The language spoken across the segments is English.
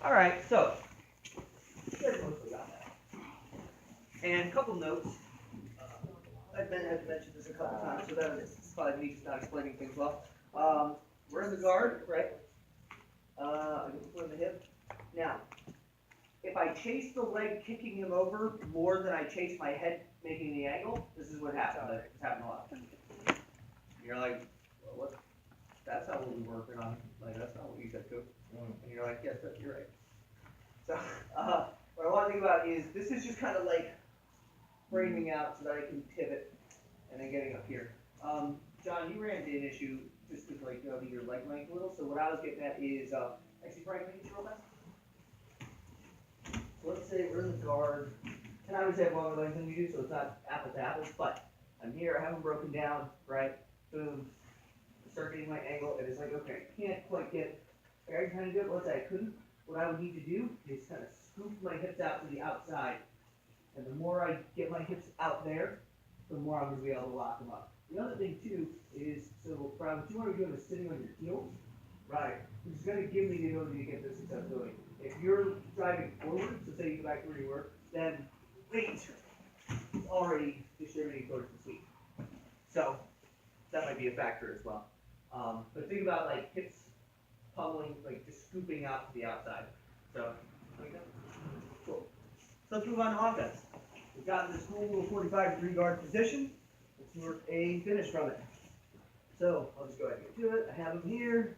All right, so you guys mostly got that. And a couple notes. I've mentioned this a couple times, so that it's probably me just not explaining things well. We're in the guard, right? I can put in the hip. Now, if I chase the leg kicking him over more than I chase my head making the angle, this is what happens. It's happened a lot. You're like, well, what? That's not what we're working on. Like, that's not what you said, coach. And you're like, yes, but you're right. So, what I want to think about is, this is just kind of like framing out so that I can pivot and then getting up here. John, you ran into an issue just with like your leg length a little. So what I was getting at is, actually, Frank, can you real fast? So let's say we're in the guard, and I obviously have longer legs than you do, so it's not apples to apples, but I'm here, I haven't broken down, right? Boom. Start getting my angle, and it's like, okay, I can't quite get, I kind of do it, let's say I couldn't. What I would need to do is kind of scoop my hips out to the outside. And the more I get my hips out there, the more I'm going to be able to lock them up. The other thing too is, so what you want to do is sitting on your heels, right, which is going to give me the ability to get this accessibility. If you're driving forward, so say you go back to where you were, then weight is already distributing towards the seat. So that might be a factor as well. But think about like hips pummeling, like just scooping out to the outside. So, like that. Cool. So let's move on to offense. We've gotten this cool little 45-degree guard position. Let's work a finish from it. So I'll just go ahead and get to it. I have them here.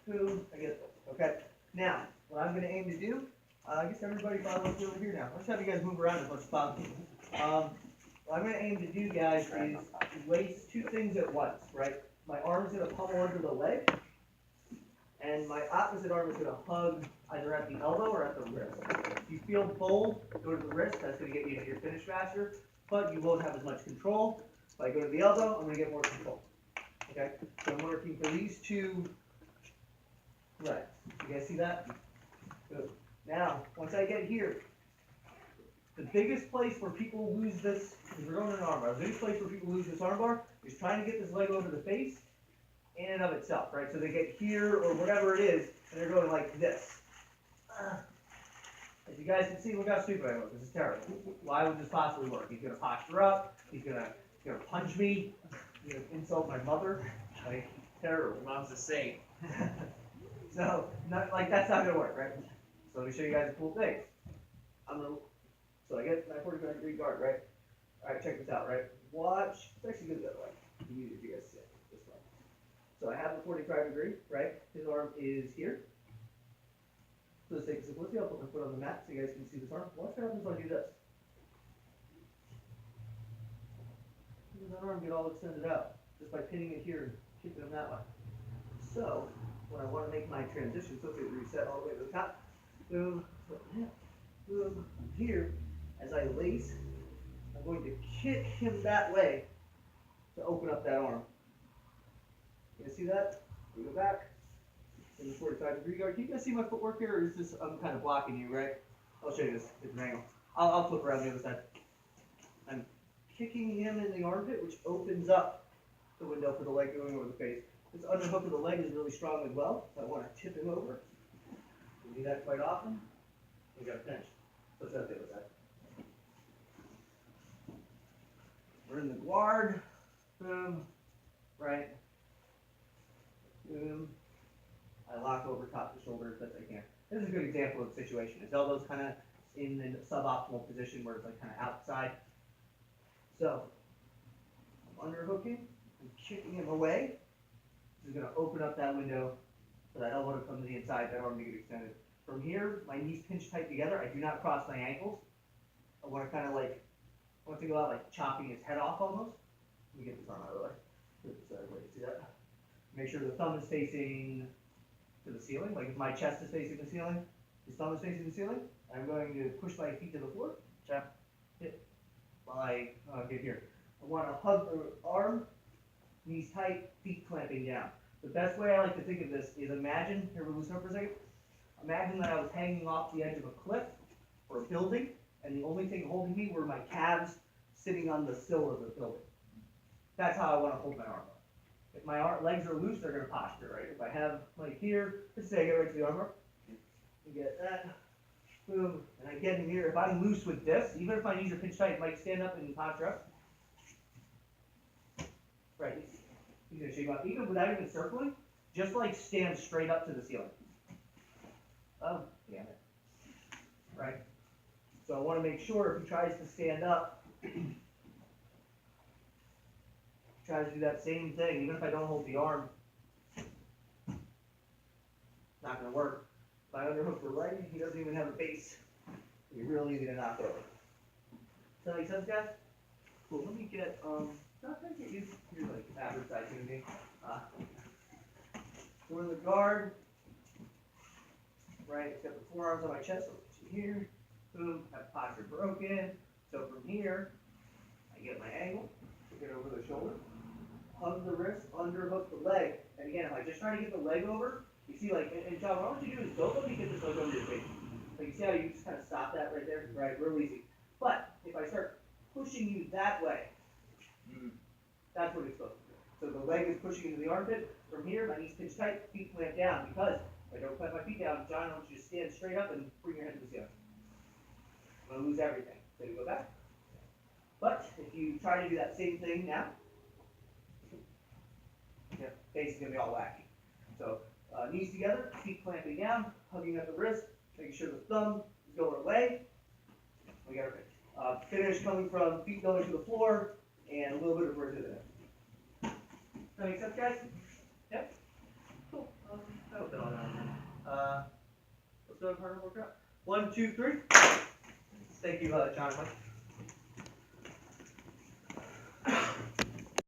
Boom. I get it. Okay. Now, what I'm going to aim to do, I guess everybody probably wants to be over here now. Let's have you guys move around as much as possible. What I'm going to aim to do, guys, is lace two things at once, right? My arm's going to pummel under the leg, and my opposite arm is going to hug either at the elbow or at the wrist. If you feel bold, go to the wrist. That's going to get you to your finish faster, but you won't have as much control. If I go to the elbow, I'm going to get more control. Okay? So I'm working for these two legs. You guys see that? Good. Now, once I get here, the biggest place where people lose this, because we're going in an armbar, the biggest place where people lose this armbar is trying to get this leg over the face in and of itself, right? So they get here or whatever it is, and they're going like this. As you guys can see, look how stupid I look. This is terrible. Why would this possibly work? He's going to posture up. He's going to punch me. He's going to insult my mother. Like, terrible. Mom's a saint. So, that's not going to work, right? So let me show you guys a cool thing. So I get my 45-degree guard, right? All right, check this out, right? Watch. It's actually good the other way. It's easier if you guys see it this way. So I have the 45-degree, right? His arm is here. So let's take a simplicity. I'll put my foot on the mat so you guys can see this arm. Watch what happens if I do this. Does that arm get all extended out just by pinning it here and kicking him that way? So when I want to make my transition, so let's reset all the way to the top. Boom, boom, here. As I lace, I'm going to kick him that way to open up that arm. You guys see that? We go back in the 45-degree guard. Can you guys see my footwork here, or is this, I'm kind of blocking you, right? I'll show you this different angle. I'll flip around the other side. I'm kicking him in the armpit, which opens up the window for the leg going over the face. This underhook of the leg is really strong as well, so I want to tip him over. We do that quite often. We got to finish. Let's go to the other side. We're in the guard. Boom. Right. Boom. I lock over top to shoulder as best I can. This is a good example of the situation. His elbow's kind of in the suboptimal position where it's like kind of outside. So I'm underhooking. I'm kicking him away. This is going to open up that window for that elbow to come to the inside, that arm to get extended. From here, my knees pinch tight together. I do not cross my ankles. I want to kind of like, I want to think about like chopping his head off almost. Let me get this arm out of the way. See that? Make sure the thumb is facing to the ceiling. Like if my chest is facing the ceiling, his thumb is facing the ceiling. I'm going to push my feet to the floor. Tap, hit, while I get here. I want to hug the arm, knees tight, feet clamping down. The best way I like to think of this is imagine, here we'll loosen up for a second. Imagine that I was hanging off the edge of a cliff or a building, and the only thing holding me were my calves sitting on the sill of the building. That's how I want to hold my arm up. If my legs are loose, they're going to posture, right? If I have like here, let's say I get right to the armbar, you get that, boom, and I get in here. If I'm loose with this, even if my knees are pinched tight, I might stand up in posture. Right, he's gonna shake off, even without even circling, just like stand straight up to the ceiling. Oh, damn it. Right, so I wanna make sure if he tries to stand up, try to do that same thing, even if I don't hold the arm. Not gonna work. If I underhook the leg, he doesn't even have a base. You're really easy to knock over. Does that make sense, guys? Cool, let me get, not gonna get you, here's like average size human being. So we're in the guard, right, it's got the forearms on my chest, so I'll put you here, boom, have posture broken. So from here, I get my angle, get over the shoulder, hug the wrist, underhook the leg, and again, if I just try to get the leg over, you see like, and John, what I want you to do is don't let me get this leg over your face. Like you see how you just kind of stop that right there, right, real easy. But if I start pushing you that way, that's what it's supposed to do. So the leg is pushing into the armpit. From here, my knees pinch tight, feet plant down. Because if I don't plant my feet down, John, I want you to stand straight up and bring your head to the ceiling. I'm going to lose everything. So you go back. But if you try to do that same thing now, your face is going to be all wacky. So knees together, feet clamping down, hugging at the wrist, making sure the thumb is going away. We got our finish coming from feet going to the floor and a little bit of resistance. Does that make sense, guys? Yep. Cool. That was it on that. Let's go ahead and work out. 1, 2, 3. Thank you, John.